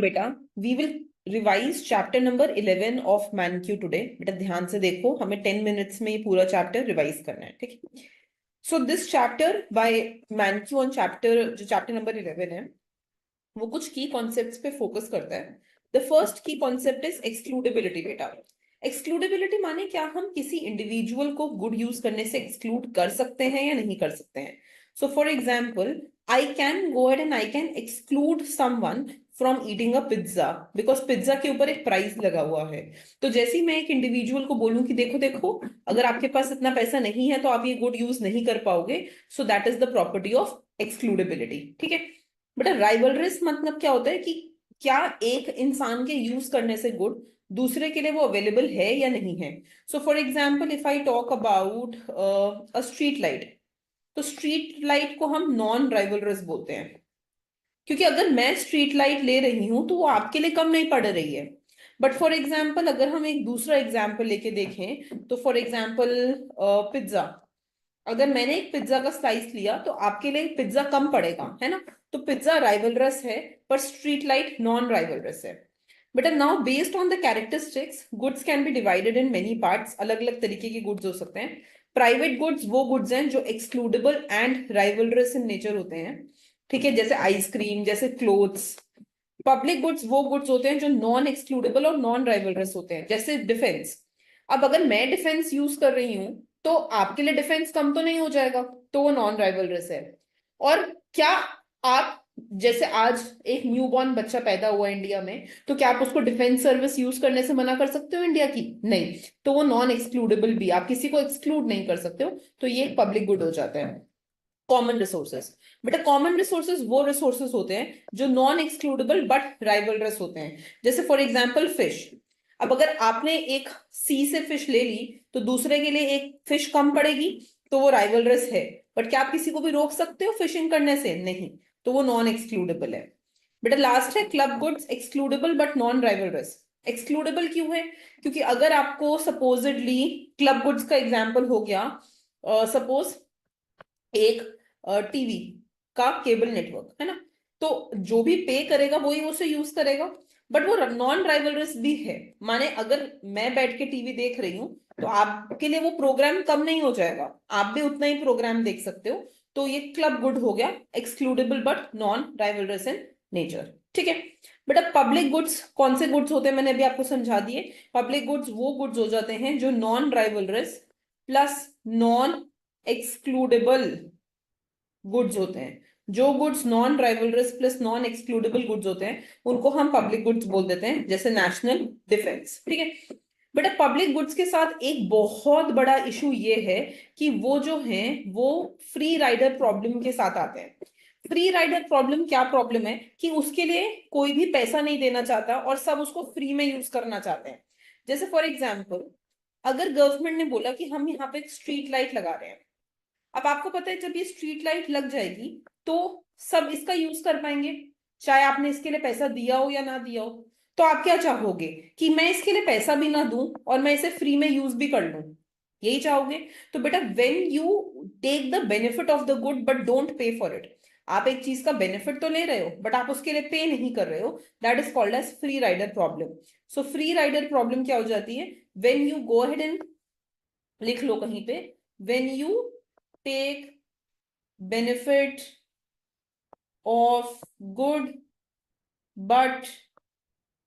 बेटा we will revise chapter number 11 of Mankiw today. बेटा ध्यान से देखो, हमें 10 मिनट्स में ये पूरा चैप्टर रिवाइज करना है, ठीक है। So this chapter by Mankiw on chapter, जो चैप्टर नंबर 11 है, वो कुछ की कॉन्सेप्ट्स पे फोकस करता है। द फर्स्ट की कॉन्सेप्ट इज एक्सक्लूडेबिलिटी। बेटा एक्सक्लूडेबिलिटी माने क्या हम किसी इंडिविजुअल को गुड यूज करने से एक्सक्लूड कर सकते हैं या नहीं कर सकते हैं। So for example, I can go ahead and I can exclude someone from eating a pizza because pizza के ऊपर एक प्राइस लगा हुआ है। तो जैसे ही मैं एक इंडिविजुअल को बोलूं कि देखो देखो, अगर आपके पास इतना पैसा नहीं है तो आप ये गुड यूज नहीं कर पाओगे, so that is the property of excludability, ठीक है। बेटा राइवलरिस मतलब क्या होता है कि क्या एक इंसान के यूज करने से गुड दूसरे के लिए वो अवेलेबल है या नहीं है। So for example, if I talk about a street light, तो स्ट्रीट लाइट को हम नॉन राइवलरस बोलते हैं, क्योंकि अगर मैं स्ट्रीट लाइट ले रही हूं तो वो आपके लिए कम नहीं पड़ रही है। बट फॉर एग्जाम्पल, अगर हम एक दूसरा एग्जाम्पल लेके देखें, तो फॉर एग्जाम्पल पिज्जा, अगर मैंने एक पिज्जा का स्लाइस लिया तो आपके लिए पिज्जा कम पड़ेगा, है ना। तो पिज्जा राइवलरस है, पर स्ट्रीट लाइट नॉन राइवलरस है। बेटा now based on the characteristics, goods can be divided in many parts. अलग अलग तरीके के गुड्स हो सकते हैं। प्राइवेट गुड्स वो गुड्स हैं जो excludable and rivalries in nature होते हैं, ठीक है, जैसे आइसक्रीम, जैसे क्लोथ्स। पब्लिक गुड्स वो गुड्स होते हैं जो नॉन एक्सक्लूडेबल और नॉन राइवलरस होते हैं, जैसे डिफेंस। अब अगर मैं डिफेंस यूज कर रही हूं तो आपके लिए डिफेंस कम तो नहीं हो जाएगा, तो वो नॉन राइवलरस है। और क्या आप, जैसे आज एक न्यूबॉर्न बच्चा पैदा हुआ इंडिया में, तो क्या आप उसको डिफेंस सर्विस यूज करने से मना कर सकते हो इंडिया की? नहीं। तो वो नॉन एक्सक्लूडेबल भी, आप किसी को एक्सक्लूड नहीं कर सकते हो, तो ये एक पब्लिक गुड हो जाता है। कॉमन रिसोर्सेज, बेटा कॉमन रिसोर्सेज वो रिसोर्सेज होते हैं जो नॉन एक्सक्लूडेबल बट राइवलरस होते हैं, जैसे फॉर एग्जांपल फिश। अब अगर आपने एक सी से फिश ले ली तो दूसरे के लिए एक फिश कम पड़ेगी, तो वो राइवलरस है। बट क्या आप किसी को भी रोक सकते हो फिशिंग करने से? नहीं। तो वो नॉन एक्सक्लूडेबल है। बेटा लास्ट है club goods, excludable but non rivalries. Excludable क्यों है? क्योंकि अगर आपको सपोजिडली क्लब गुड्स का एग्जांपल हो गया, सपोज एक टीवी का केबल नेटवर्क है ना, तो जो भी पे करेगा वही उसे यूज करेगा। बट वो नॉन राइवलरस भी है, माने अगर मैं बैठ के टीवी देख रही हूँ तो आपके लिए वो प्रोग्राम कम नहीं हो जाएगा, आप भी उतना ही प्रोग्राम देख सकते हो। तो ये क्लब गुड हो गया, excludable but non rivalries in nature, ठीक है। बेटा पब्लिक गुड्स कौन से गुड्स होते हैं, मैंने अभी आपको समझा दिए। पब्लिक गुड्स वो गुड्स हो जाते हैं जो non rivalries plus non excludable goods होते हैं। जो goods non rivalries plus non excludable goods होते हैं उनको हम पब्लिक गुड्स बोल देते हैं, जैसे नेशनल डिफेंस, ठीक है। बेटा पब्लिक गुड्स के साथ एक बहुत बड़ा इशू ये है कि वो जो हैं वो फ्री राइडर प्रॉब्लम के साथ आते हैं। फ्री राइडर प्रॉब्लम क्या प्रॉब्लम है कि उसके लिए कोई भी पैसा नहीं देना चाहता और सब उसको फ्री में यूज करना चाहते हैं। जैसे फॉर एग्जाम्पल, अगर गवर्नमेंट ने बोला कि हम यहाँ पे एक स्ट्रीट लाइट लगा रहे हैं, अब आपको पता है जब ये स्ट्रीट लाइट लग जाएगी तो सब इसका यूज कर पाएंगे, चाहे आपने इसके लिए पैसा दिया हो या ना दिया हो। तो आप क्या चाहोगे कि मैं इसके लिए पैसा भी ना दूं और मैं इसे फ्री में यूज भी कर लूं, यही चाहोगे। तो बेटा when you take the benefit of the good but don't pay for it, आप एक चीज का बेनिफिट तो ले रहे हो बट आप उसके लिए पे नहीं कर रहे हो, that is called as free rider problem. So free rider problem क्या हो जाती है? When you go ahead and, लिख लो कहीं पे, when you take benefit of good but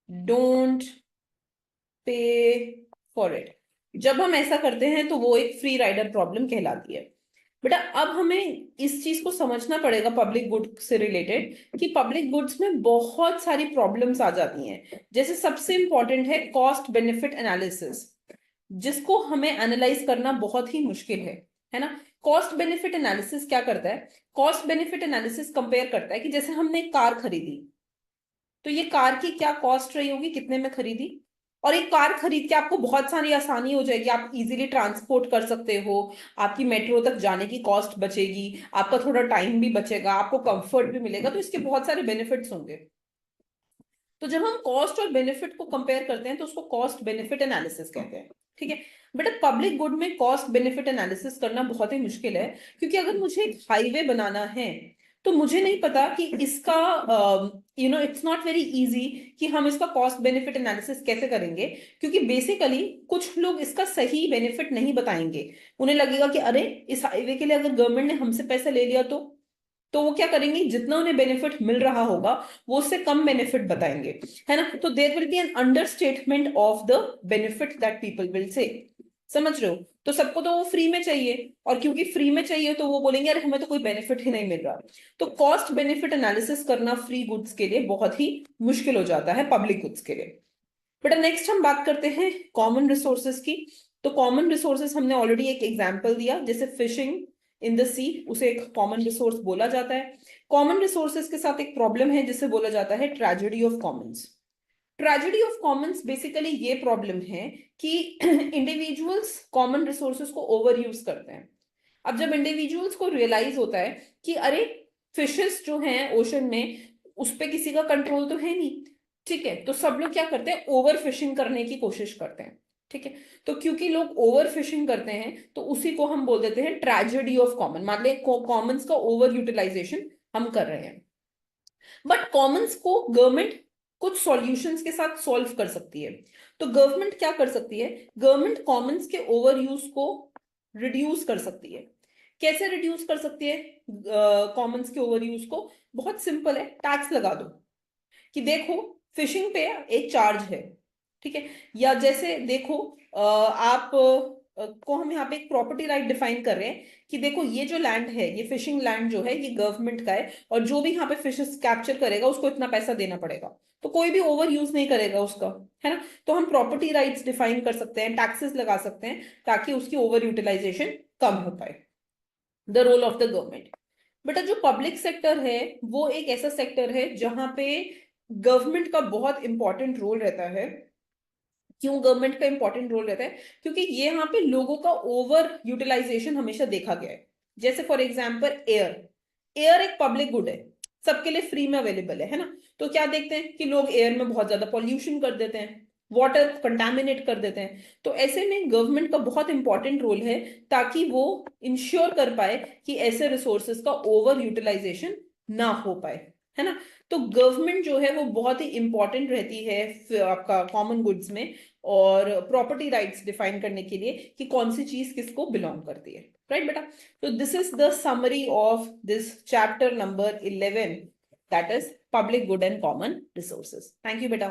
don't pay for it। जब हम ऐसा करते हैं तो वो एक फ्री राइडर प्रॉब्लम कहलाती है। बेटा अब हमें इस चीज को समझना पड़ेगा पब्लिक गुड से रिलेटेड कि पब्लिक गुड्स में बहुत सारी प्रॉब्लम्स आ जाती हैं। जैसे सबसे इंपॉर्टेंट है कॉस्ट बेनिफिट एनालिसिस, जिसको हमें एनालाइज करना बहुत ही मुश्किल है ना। कॉस्ट बेनिफिट एनालिसिस क्या करता है? कॉस्ट बेनिफिट एनालिसिस कंपेयर करता है कि जैसे हमने एक कार खरीदी, तो ये कार की क्या कॉस्ट रही होगी, कितने में खरीदी, और एक कार खरीद के आपको बहुत सारी आसानी हो जाएगी, आप इजीली ट्रांसपोर्ट कर सकते हो, आपकी मेट्रो तक जाने की कॉस्ट बचेगी, आपका थोड़ा टाइम भी बचेगा, आपको कंफर्ट भी मिलेगा, तो इसके बहुत सारे बेनिफिट्स होंगे। तो जब हम कॉस्ट और बेनिफिट को कंपेयर करते हैं तो उसको कॉस्ट बेनिफिट एनालिसिस कहते हैं, ठीक है। बेटा पब्लिक गुड में कॉस्ट बेनिफिट एनालिसिस करना बहुत ही मुश्किल है, क्योंकि अगर मुझे एक हाईवे बनाना है तो मुझे नहीं पता कि इसका इट्स नॉट वेरी इजी कि हम इसका कॉस्ट बेनिफिट एनालिसिस कैसे करेंगे, क्योंकि बेसिकली कुछ लोग इसका सही बेनिफिट नहीं बताएंगे। उन्हें लगेगा कि अरे इस हाईवे के लिए अगर गवर्नमेंट ने हमसे पैसा ले लिया तो वो क्या करेंगे, जितना उन्हें बेनिफिट मिल रहा होगा वो उससे कम बेनिफिट बताएंगे, है ना। तो there will be an understatement of the benefit that people will say, समझ रहे हो। तो सबको तो वो फ्री में चाहिए, और क्योंकि फ्री में चाहिए तो वो बोलेंगे अरे हमें तो कोई बेनिफिट ही नहीं मिल रहा। तो कॉस्ट बेनिफिट एनालिसिस करना फ्री गुड्स के लिए बहुत ही मुश्किल हो जाता है पब्लिक गुड्स के लिए। बेटा नेक्स्ट हम बात करते हैं कॉमन रिसोर्सेज की। तो कॉमन रिसोर्सेज हमने ऑलरेडी एक एग्जांपल दिया, जैसे फिशिंग इन द सी, उसे एक कॉमन रिसोर्स बोला जाता है। कॉमन रिसोर्सेज के साथ एक प्रॉब्लम है जिसे बोला जाता है tragedy of Commons. Tragedy of Commons basically ये प्रॉब्लम है कि इंडिविजुअल्स कॉमन रिसोर्सेज को ओवर यूज करते हैं। अब जब इंडिविजुअल्स को रियलाइज होता है कि अरे फिशेस जो हैं ओशन में उस पे किसी का कंट्रोल तो है नहीं, ठीक है, तो सब लोग क्या करते हैं, ओवर फिशिंग करने की कोशिश करते हैं, ठीक है। तो क्योंकि लोग ओवर फिशिंग करते हैं तो उसी को हम बोल देते हैं ट्रेजेडी ऑफ कॉमन, मान ले कॉमन्स का ओवर यूटिलाइजेशन हम कर रहे हैं। बट कॉमन्स को गवर्नमेंट कुछ सॉल्यूशंस के साथ सॉल्व कर सकती है। तो गवर्नमेंट क्या कर सकती है, गवर्नमेंट कॉमन्स के ओवर यूज को रिड्यूस कर सकती है। कैसे रिड्यूस कर सकती है कॉमन्स के ओवर यूज को, बहुत सिंपल है, टैक्स लगा दो कि देखो फिशिंग पे एक चार्ज है, ठीक है। या जैसे देखो आप को हम यहाँ पे एक प्रॉपर्टी राइट डिफाइन कर रहे हैं कि देखो ये जो लैंड है, ये फिशिंग लैंड जो है ये गवर्नमेंट का है, और जो भी यहाँ पे फिशेस कैप्चर करेगा उसको इतना पैसा देना पड़ेगा, तो कोई भी ओवर यूज नहीं करेगा उसका, है ना। तो हम प्रॉपर्टी राइट्स डिफाइन कर सकते हैं, टैक्सेस लगा सकते हैं ताकि उसकी ओवर यूटिलाइजेशन कम हो पाए। The role of the government. बेटा जो पब्लिक सेक्टर है वो एक ऐसा सेक्टर है जहां पे गवर्नमेंट का बहुत इंपॉर्टेंट रोल रहता है। क्यों गवर्नमेंट का इंपॉर्टेंट रोल रहता है, क्योंकि ये यहाँ पे लोगों का ओवर यूटिलाइजेशन हमेशा देखा गया है। जैसे फॉर एग्जांपल एयर, एयर एक पब्लिक गुड है, सबके लिए फ्री में अवेलेबल है ना। तो क्या देखते हैं कि लोग एयर में बहुत ज्यादा पॉल्यूशन कर देते हैं, वाटर कंटामिनेट कर देते हैं। तो ऐसे में गवर्नमेंट का बहुत इंपॉर्टेंट रोल है ताकि वो इंश्योर कर पाए कि ऐसे रिसोर्सेज का ओवर यूटिलाइजेशन ना हो पाए, है ना। तो गवर्नमेंट जो है वो बहुत ही इंपॉर्टेंट रहती है आपका कॉमन गुड्स में, और प्रॉपर्टी राइट्स डिफाइन करने के लिए कि कौन सी चीज किसको बिलोंग करती है, राइट बेटा। तो this is the summary of this chapter number 11, that is public good and common resources. Thank you बेटा।